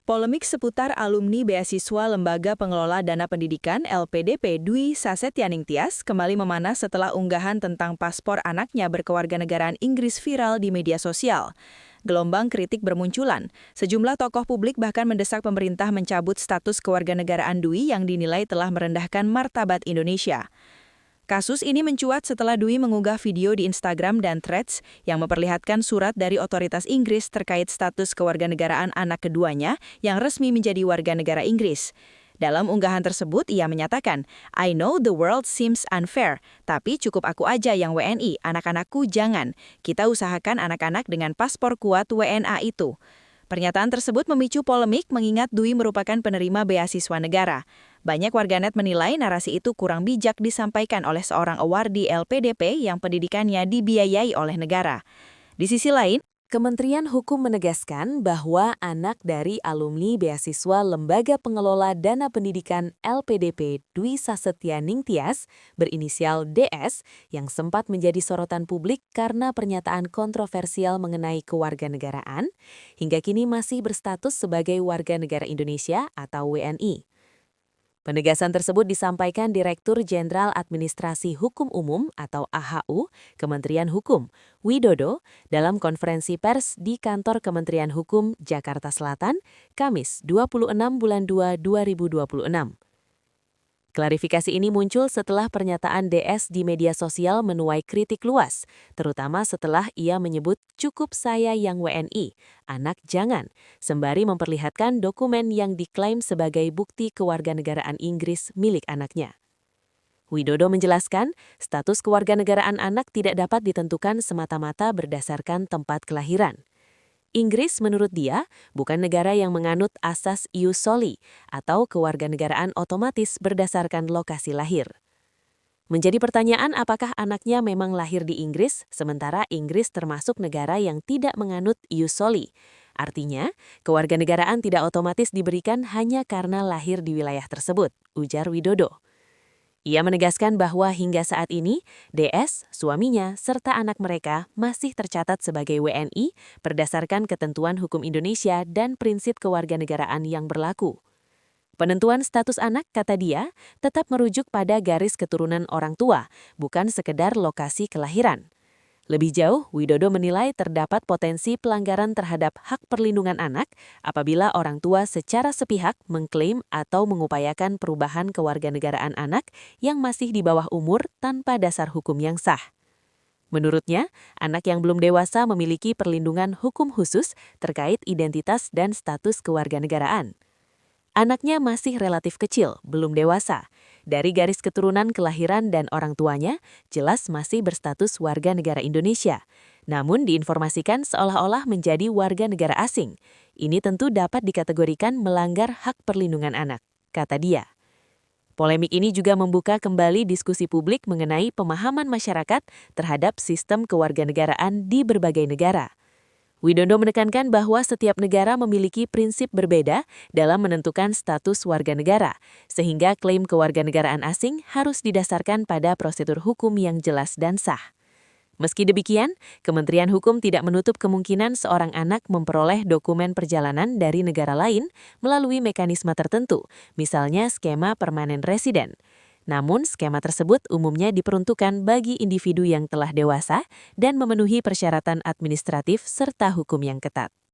Polemik seputar alumni beasiswa Lembaga Pengelola Dana Pendidikan LPDP Dwi Sasetyaning Tias kembali memanas setelah unggahan tentang paspor anaknya berkewarganegaraan Inggris viral di media sosial. Gelombang kritik bermunculan. Sejumlah tokoh publik bahkan mendesak pemerintah mencabut status kewarganegaraan Dwi yang dinilai telah merendahkan martabat Indonesia. Kasus ini mencuat setelah Dwi mengunggah video di Instagram dan Threads yang memperlihatkan surat dari otoritas Inggris terkait status kewarganegaraan anak keduanya yang resmi menjadi warga negara Inggris. Dalam unggahan tersebut, ia menyatakan, "I know the world seems unfair, tapi cukup aku aja yang WNI, anak-anakku jangan. Kita usahakan anak-anak dengan paspor kuat WNA itu." Pernyataan tersebut memicu polemik mengingat Dwi merupakan penerima beasiswa negara. Banyak warganet menilai narasi itu kurang bijak disampaikan oleh seorang awardee LPDP yang pendidikannya dibiayai oleh negara. Di sisi lain, Kementerian Hukum menegaskan bahwa anak dari alumni beasiswa Lembaga Pengelola Dana Pendidikan LPDP Dwi Sasetyaning Tias berinisial DS yang sempat menjadi sorotan publik karena pernyataan kontroversial mengenai kewarganegaraan, hingga kini masih berstatus sebagai warga negara Indonesia atau WNI. Penegasan tersebut disampaikan Direktur Jenderal Administrasi Hukum Umum atau AHU Kementerian Hukum, Widodo, dalam konferensi pers di kantor Kementerian Hukum Jakarta Selatan, Kamis 26 bulan 2 2026. Klarifikasi ini muncul setelah pernyataan DS di media sosial menuai kritik luas, terutama setelah ia menyebut cukup saya yang WNI, anak jangan, sembari memperlihatkan dokumen yang diklaim sebagai bukti kewarganegaraan Inggris milik anaknya. Widodo menjelaskan, status kewarganegaraan anak tidak dapat ditentukan semata-mata berdasarkan tempat kelahiran. Inggris menurut dia bukan negara yang menganut asas ius soli atau kewarganegaraan otomatis berdasarkan lokasi lahir. Menjadi pertanyaan apakah anaknya memang lahir di Inggris sementara Inggris termasuk negara yang tidak menganut ius soli. Artinya, kewarganegaraan tidak otomatis diberikan hanya karena lahir di wilayah tersebut, ujar Widodo. Ia menegaskan bahwa hingga saat ini, DS, suaminya, serta anak mereka masih tercatat sebagai WNI berdasarkan ketentuan hukum Indonesia dan prinsip kewarganegaraan yang berlaku. Penentuan status anak, kata dia, tetap merujuk pada garis keturunan orang tua, bukan sekedar lokasi kelahiran. Lebih jauh, Widodo menilai terdapat potensi pelanggaran terhadap hak perlindungan anak apabila orang tua secara sepihak mengklaim atau mengupayakan perubahan kewarganegaraan anak yang masih di bawah umur tanpa dasar hukum yang sah. Menurutnya, anak yang belum dewasa memiliki perlindungan hukum khusus terkait identitas dan status kewarganegaraan. Anaknya masih relatif kecil, belum dewasa. Dari garis keturunan kelahiran dan orang tuanya, jelas masih berstatus warga negara Indonesia. Namun diinformasikan seolah-olah menjadi warga negara asing. Ini tentu dapat dikategorikan melanggar hak perlindungan anak, kata dia. Polemik ini juga membuka kembali diskusi publik mengenai pemahaman masyarakat terhadap sistem kewarganegaraan di berbagai negara. Widodo menekankan bahwa setiap negara memiliki prinsip berbeda dalam menentukan status warga negara, sehingga klaim kewarganegaraan asing harus didasarkan pada prosedur hukum yang jelas dan sah. Meski demikian, Kementerian Hukum tidak menutup kemungkinan seorang anak memperoleh dokumen perjalanan dari negara lain melalui mekanisme tertentu, misalnya skema permanen residen. Namun, skema tersebut umumnya diperuntukkan bagi individu yang telah dewasa dan memenuhi persyaratan administratif serta hukum yang ketat.